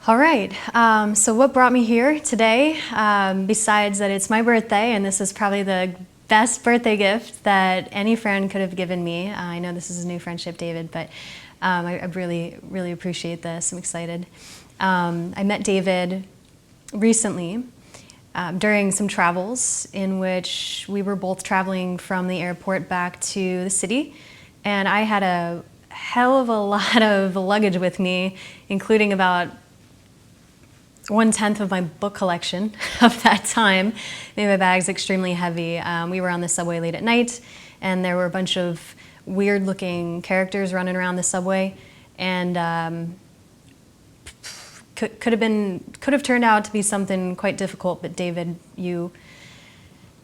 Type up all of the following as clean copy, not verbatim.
All right, so what brought me here today, besides that it's my birthday, and this is probably the best birthday gift that any friend could have given me. I know this is a new friendship, David, but I really, really appreciate this. I'm excited. I met David recently during some travels in which we were both traveling from the airport back to the city, and I had a hell of a lot of luggage with me, including about 1/10 of my book collection of that time. Made my bags extremely heavy. We were on the subway late at night, and there were a bunch of weird-looking characters running around the subway, and could have turned out to be something quite difficult. But David, you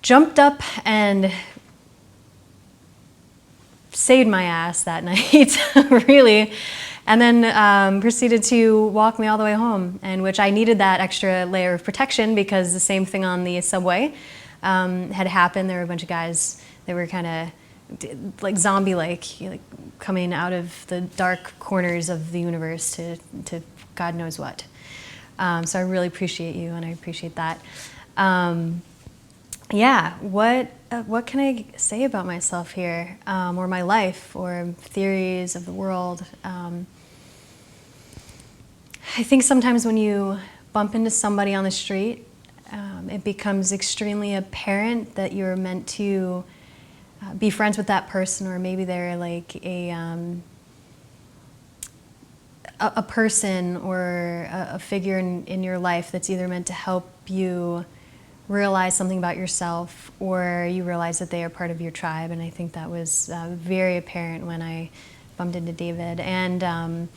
jumped up and saved my ass that night, really. And then proceeded to walk me all the way home, and which I needed that extra layer of protection because the same thing on the subway had happened. There were a bunch of guys that were kind of like zombie-like, coming out of the dark corners of the universe to God knows what. So I really appreciate you, and I appreciate that. Yeah, what can I say about myself here, or my life, or theories of the world? I think sometimes when you bump into somebody on the street, it becomes extremely apparent that you're meant to be friends with that person, or maybe they're like a person or a figure in your life that's either meant to help you realize something about yourself, or you realize that they are part of your tribe. And I think that was very apparent when I bumped into David. And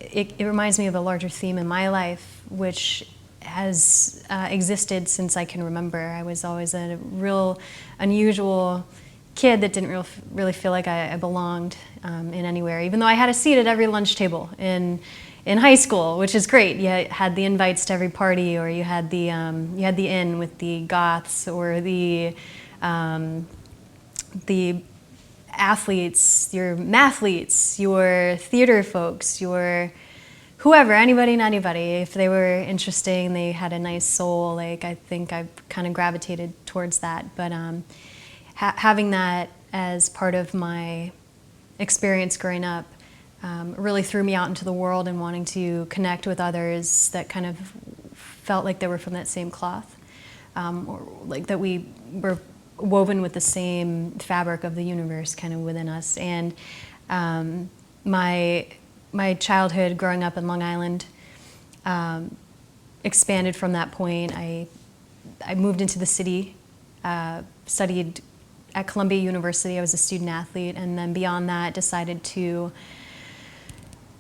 it reminds me of a larger theme in my life, which has existed since I can remember. I was always a real unusual kid that didn't really feel like I belonged in anywhere, even though I had a seat at every lunch table in high school, which is great. You had the invites to every party, or you had the inn with the goths, or the athletes, your mathletes, your theater folks, your whoever, anybody and anybody. If they were interesting, they had a nice soul. Like, I think I've kind of gravitated towards that. But having that as part of my experience growing up really threw me out into the world, and wanting to connect with others that kind of felt like they were from that same cloth, or like that we were woven with the same fabric of the universe kind of within us. And my childhood growing up in Long Island expanded from that point. I moved into the city, studied at Columbia University. I was a student athlete, and then beyond that decided to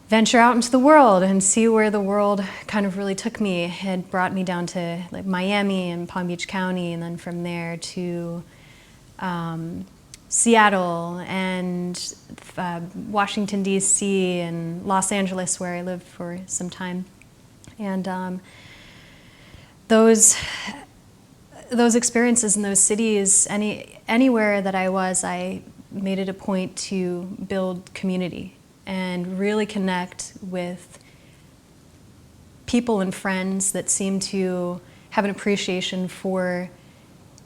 venture out into the world and see where the world kind of really took me. It had brought me down to like Miami and Palm Beach County, and then from there to Seattle and Washington, D.C., and Los Angeles, where I lived for some time. And those experiences in those cities, anywhere that I was, I made it a point to build community and really connect with people and friends that seem to have an appreciation for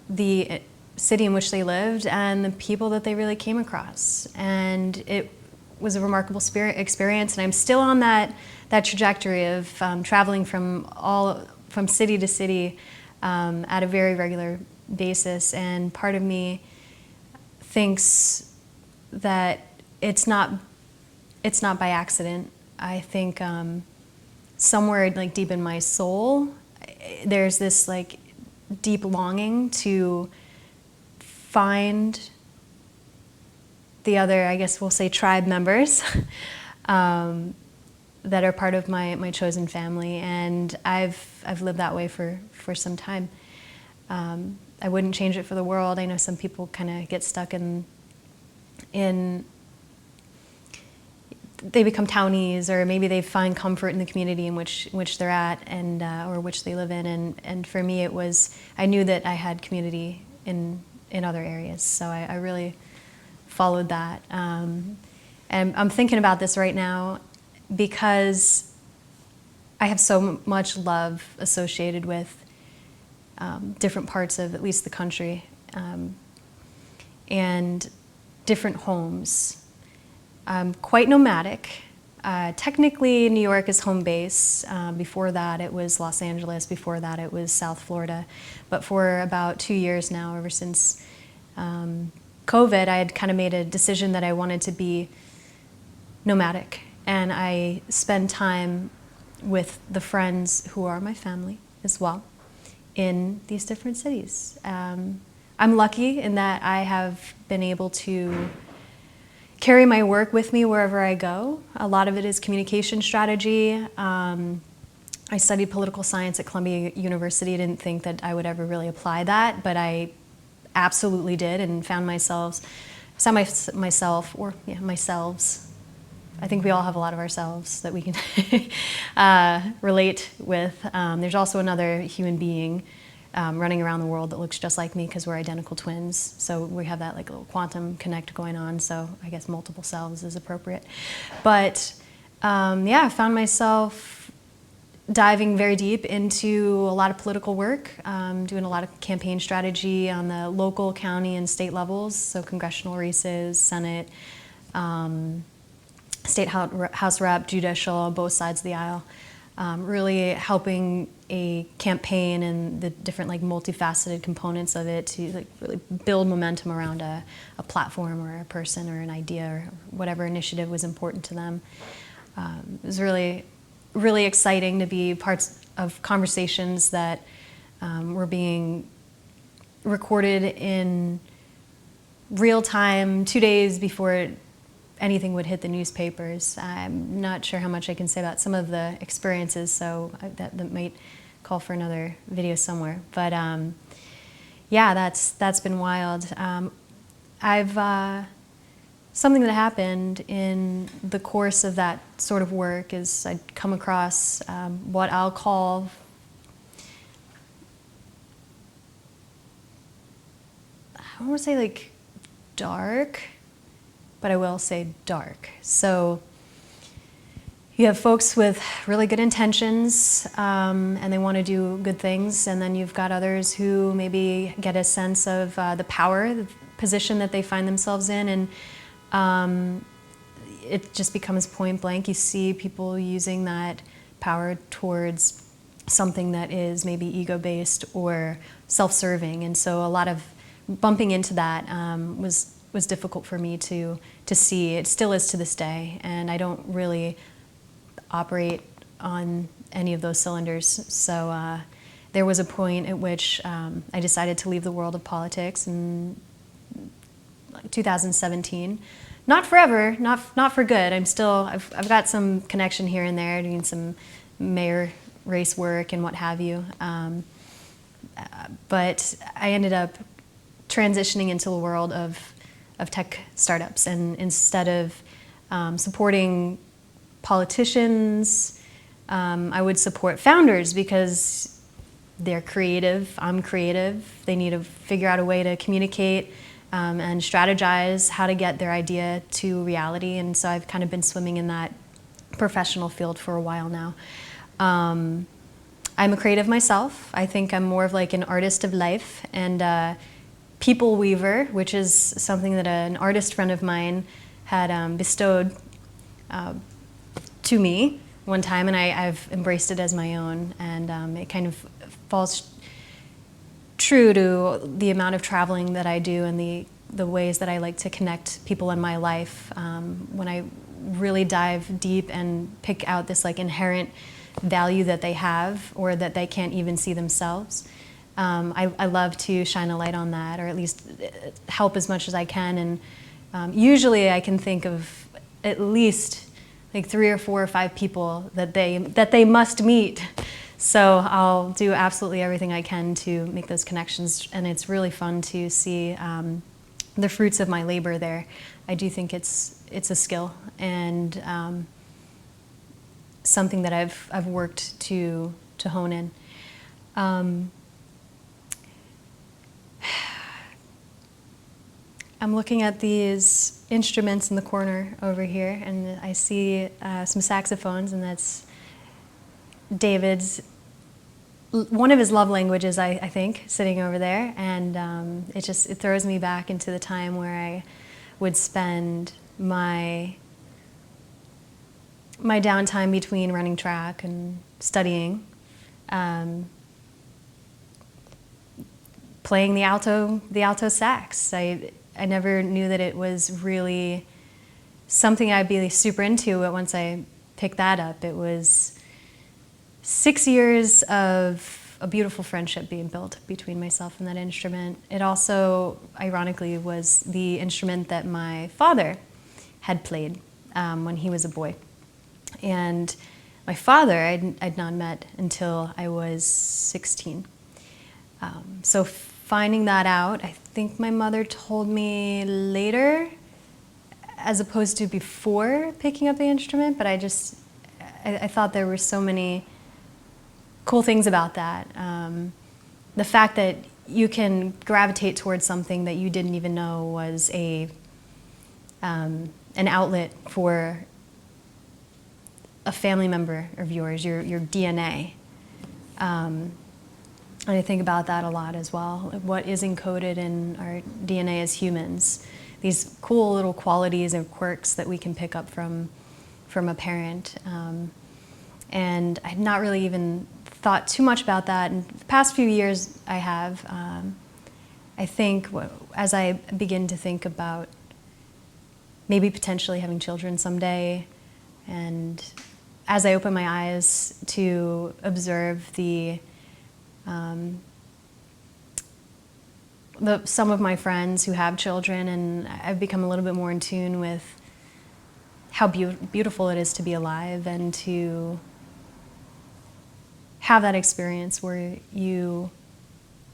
the city in which they lived and the people that they really came across. And it was a remarkable experience, and I'm still on that trajectory of traveling from city to city at a very regular basis. And part of me thinks that it's not by accident. I think somewhere like deep in my soul, there's this like deep longing to find the other, I guess we'll say, tribe members that are part of my chosen family. And I've lived that way for some time. I wouldn't change it for the world. I know some people kind of get stuck in they become townies, or maybe they find comfort in the community in which they're at, and or which they live in. And for me, it was, I knew that I had community in other areas, so I really followed that. And I'm thinking about this right now because I have so much love associated with different parts of at least the country, and different homes. I'm quite nomadic. Technically, New York is home base. Before that, it was Los Angeles. Before that, it was South Florida. But for about 2 years now, ever since COVID, I had kind of made a decision that I wanted to be nomadic. And I spend time with the friends who are my family as well in these different cities. I'm lucky in that I have been able to carry my work with me wherever I go. A lot of it is communication strategy. I studied political science at Columbia University. I didn't think that I would ever really apply that, but I absolutely did, and found myself, myselves. I think we all have a lot of ourselves that we can relate with. There's also another human being running around the world that looks just like me because we're identical twins. So we have that like little quantum connect going on. So I guess multiple selves is appropriate. But yeah, I found myself diving very deep into a lot of political work, doing a lot of campaign strategy on the local, county, and state levels. So congressional races, Senate, state House Rep, judicial, both sides of the aisle. Really helping a campaign and the different like multifaceted components of it to like really build momentum around a platform or a person or an idea or whatever initiative was important to them. It was really, really exciting to be parts of conversations that were being recorded in real time 2 days before anything would hit the newspapers. I'm not sure how much I can say about some of the experiences, so that might call for another video somewhere. But yeah, that's been wild. Something that happened in the course of that sort of work is I'd come across what I'll call I don't want to say like dark, but I will say dark. So you have folks with really good intentions and they want to do good things, and then you've got others who maybe get a sense of the power, the position that they find themselves in, and it just becomes point blank. You see people using that power towards something that is maybe ego-based or self-serving, and so a lot of bumping into that was difficult for me to see. It still is to this day, and I don't really operate on any of those cylinders. So there was a point at which I decided to leave the world of politics in 2017. Not forever, not for good. I've got some connection here and there, doing some mayor race work and what have you. But I ended up transitioning into the world of tech startups, and instead of supporting politicians, I would support founders because they're creative, I'm creative, they need to figure out a way to communicate and strategize how to get their idea to reality, and so I've kind of been swimming in that professional field for a while now. I'm a creative myself. I think I'm more of like an artist of life, and people weaver, which is something that an artist friend of mine had bestowed to me one time, and I've embraced it as my own, and it kind of falls true to the amount of traveling that I do and the ways that I like to connect people in my life. When I really dive deep and pick out this like inherent value that they have or that they can't even see themselves, I love to shine a light on that, or at least help as much as I can. And usually I can think of at least like 3 or 4 or 5 people that they must meet. So I'll do absolutely everything I can to make those connections, and it's really fun to see the fruits of my labor there. I do think it's a skill and something that I've worked to hone in. I'm looking at these instruments in the corner over here, and I see some saxophones, and that's David's, one of his love languages, I think, sitting over there, and it throws me back into the time where I would spend my downtime between running track and studying, playing the alto sax. I never knew that it was really something I'd be super into, but once I picked that up, it was 6 years of a beautiful friendship being built between myself and that instrument. It also, ironically, was the instrument that my father had played when he was a boy. And my father, I'd not met until I was 16. So finding that out, I think my mother told me later, as opposed to before picking up the instrument, but I thought there were so many cool things about that. The fact that you can gravitate towards something that you didn't even know was an outlet for a family member of yours, your DNA. And I think about that a lot as well. What is encoded in our DNA as humans? These cool little qualities and quirks that we can pick up from a parent. And I had not really even thought too much about that. In the past few years I have. I think as I begin to think about maybe potentially having children someday, and as I open my eyes to observe some of my friends who have children, and I've become a little bit more in tune with how beautiful it is to be alive and to have that experience where you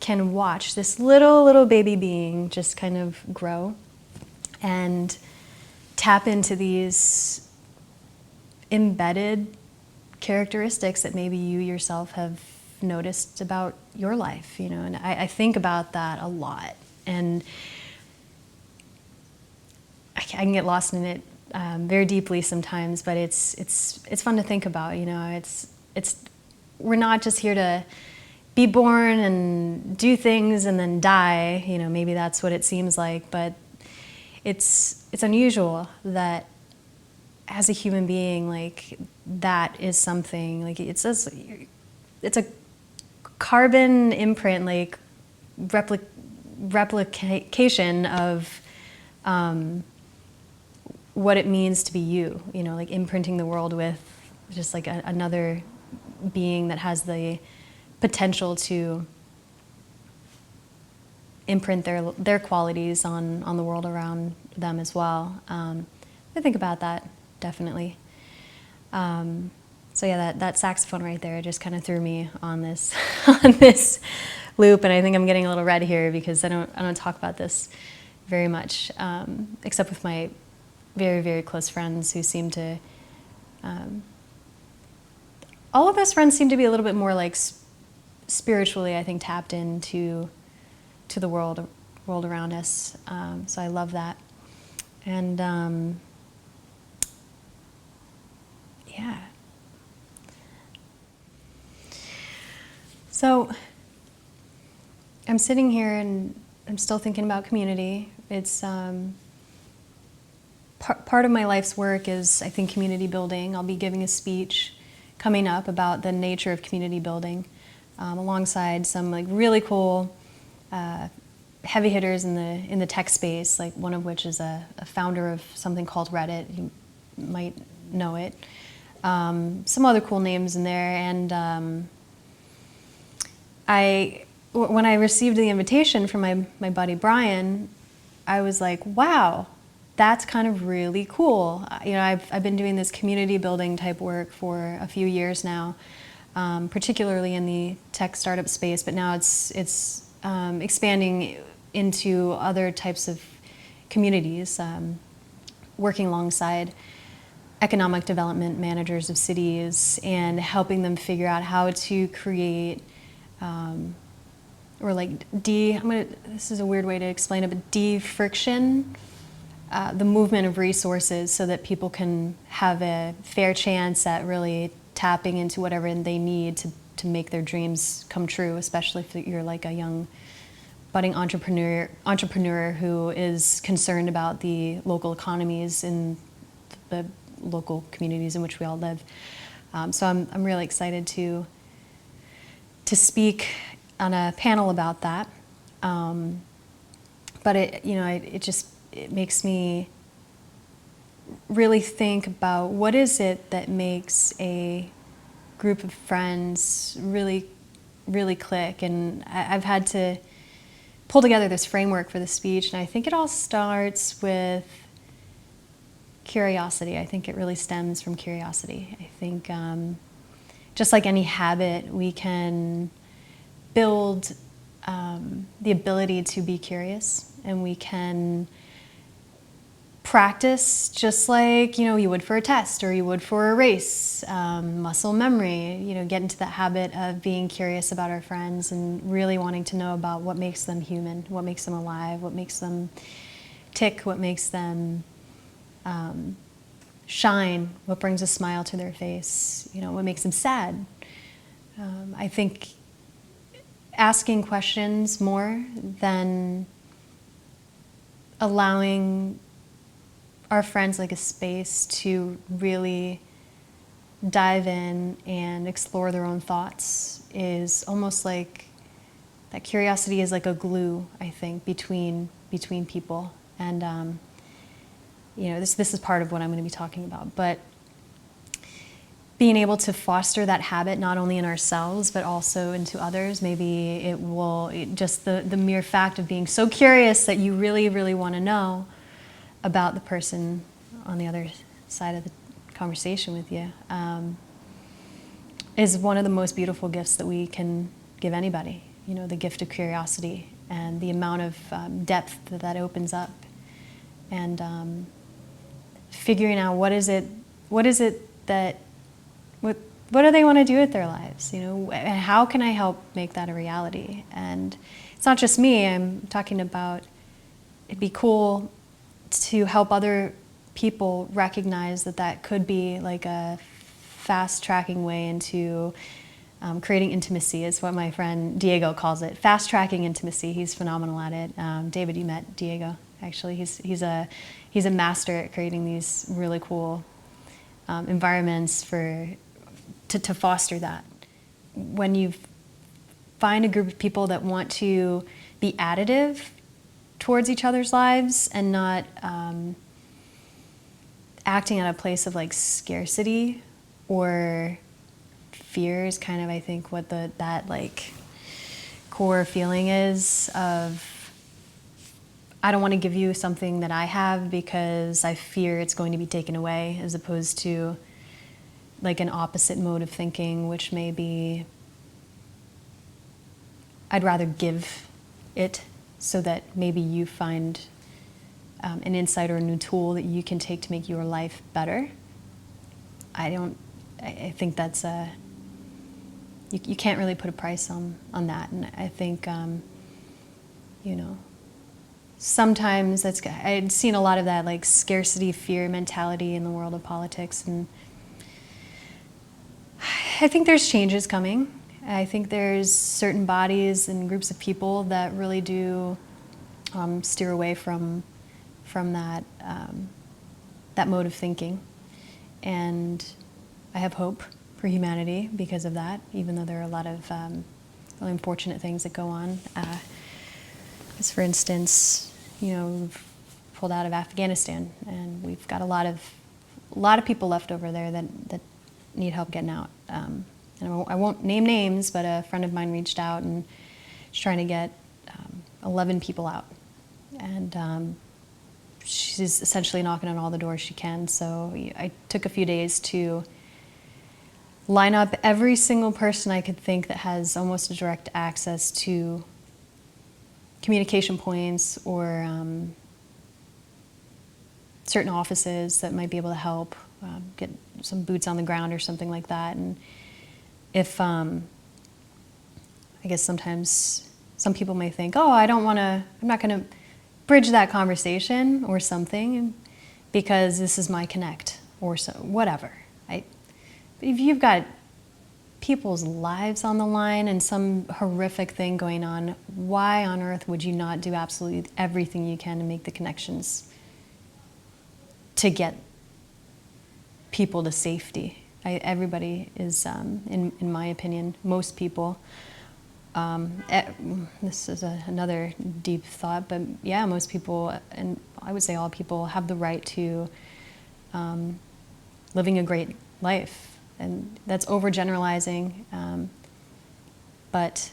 can watch this little baby being just kind of grow and tap into these embedded characteristics that maybe you yourself have noticed about your life, and I think about that a lot, and I can get lost in it very deeply sometimes, but it's fun to think about. We're not just here to be born and do things and then die. Maybe that's what it seems like, but it's unusual that as a human being, like, that is something, like, it's a carbon imprint, like replication of what it means to be you, like imprinting the world with just like another being that has the potential to imprint their qualities on the world around them as well. I think about that, definitely. So yeah, that saxophone right there just kind of threw me on this on this loop, and I think I'm getting a little red here because I don't talk about this very much, except with my very, very close friends who seem to. All of us friends seem to be a little bit more like spiritually, I think, tapped into the world around us. So I love that, and yeah. So I'm sitting here and I'm still thinking about community. It's part of my life's work is, I think, community building. I'll be giving a speech coming up about the nature of community building, alongside some like really cool heavy hitters in the tech space. Like one of which is a founder of something called Reddit. You might know it. Some other cool names in there, and when I received the invitation from my buddy Brian, I was like, wow, that's kind of really cool. I've been doing this community building type work for a few years now, particularly in the tech startup space, but now it's expanding into other types of communities, working alongside economic development managers of cities and helping them figure out how to create or like this is a weird way to explain it, but de-friction the movement of resources so that people can have a fair chance at really tapping into whatever they need to make their dreams come true, especially if you're like a young budding entrepreneur who is concerned about the local economies in the local communities in which we all live. So I'm really excited to speak on a panel about that. But it makes me really think about what is it that makes a group of friends really, really click. And I've had to pull together this framework for the speech, and I think it all starts with curiosity. I think it really stems from curiosity. I think just like any habit, we can build the ability to be curious, and we can practice just like you would for a test or you would for a race, muscle memory, get into that habit of being curious about our friends and really wanting to know about what makes them human, what makes them alive, what makes them tick, what makes them shine, what brings a smile to their face, what makes them sad. I think asking questions more than allowing our friends like a space to really dive in and explore their own thoughts is almost like that curiosity is like a glue, I think, between people. And this is part of what I'm going to be talking about. But being able to foster that habit not only in ourselves but also into others, maybe just the mere fact of being so curious that you really, really want to know about the person on the other side of the conversation with you, is one of the most beautiful gifts that we can give anybody. The gift of curiosity and the amount of depth that opens up, and figuring out what do they want to do with their lives, and how can I help make that a reality? And it's not just me. I'm talking about it'd be cool to help other people recognize that could be like a fast-tracking way into creating intimacy, is what my friend Diego calls it. Fast-tracking intimacy. He's phenomenal at it. David, you met Diego, actually. He's a master at creating these really cool environments to foster that. When you find a group of people that want to be additive towards each other's lives and not acting at a place of like scarcity or fear is kind of, I think, what that like core feeling is of, I don't want to give you something that I have because I fear it's going to be taken away, as opposed to like an opposite mode of thinking, which may be, I'd rather give it so that maybe you find an insight or a new tool that you can take to make your life better. I think that's you can't really put a price on that. And I think, sometimes I'd seen a lot of that like scarcity, fear mentality in the world of politics. And I think there's changes coming. I think there's certain bodies and groups of people that really do steer away from that mode of thinking, and I have hope for humanity because of that. Even though there are a lot of really unfortunate things that go on, as for instance, we've pulled out of Afghanistan, and we've got a lot of people left over there that need help getting out. And I won't name names, but a friend of mine reached out and is trying to get 11 people out. And she's essentially knocking on all the doors she can. So I took a few days to line up every single person I could think that has almost a direct access to communication points or certain offices that might be able to help get some boots on the ground or something like that. And if, I guess sometimes some people may think, oh, I'm not going to bridge that conversation or something because this is my connect or so, whatever. if you've got people's lives on the line and some horrific thing going on, why on earth would you not do absolutely everything you can to make the connections to get people to safety? Everybody is, in my opinion, most people, this is another deep thought, but yeah, most people, and I would say all people, have the right to living a great life. And that's overgeneralizing, but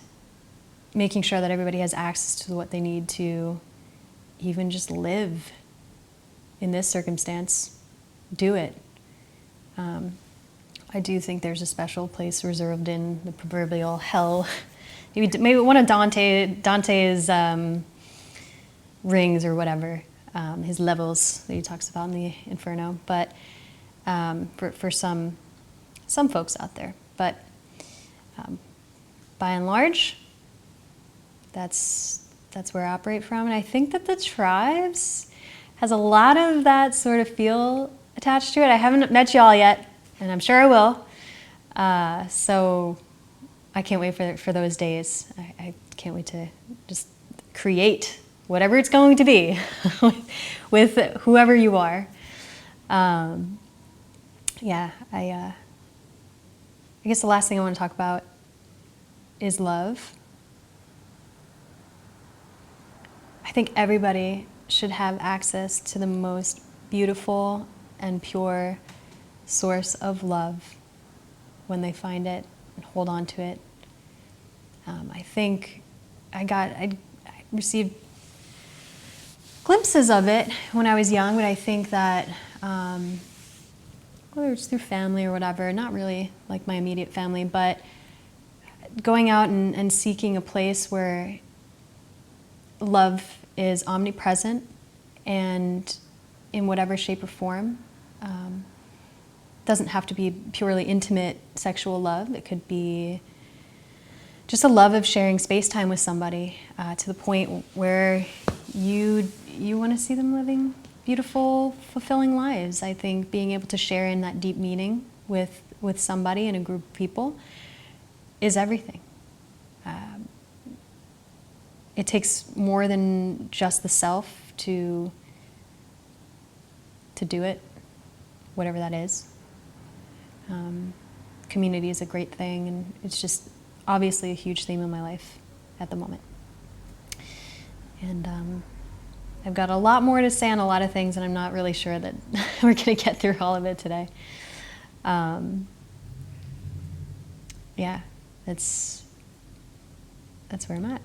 making sure that everybody has access to what they need to even just live in this circumstance, do it. I do think there's a special place reserved in the proverbial hell. Maybe one of Dante's rings or whatever, his levels that he talks about in the Inferno, but for some folks out there. But by and large, that's where I operate from. And I think that the tribes has a lot of that sort of feel attached to it. I haven't met y'all yet, and I'm sure I will. So I can't wait for those days. I can't wait to just create whatever it's going to be with whoever you are. Yeah, I guess the last thing I want to talk about is love. I think everybody should have access to the most beautiful and pure source of love when they find it and hold on to it. I think I received glimpses of it when I was young, but I think that whether it's through family or whatever, not really like my immediate family, but going out and seeking a place where love is omnipresent and in whatever shape or form. Doesn't have to be purely intimate sexual love. It could be just a love of sharing space time with somebody to the point where you want to see them living beautiful, fulfilling lives. I think being able to share in that deep meaning with somebody in a group of people is everything. It takes more than just the self to do it, whatever that is. Community is a great thing, and it's just obviously a huge theme in my life at the moment. And I've got a lot more to say on a lot of things, and I'm not really sure that we're going to get through all of it today. Yeah, that's where I'm at.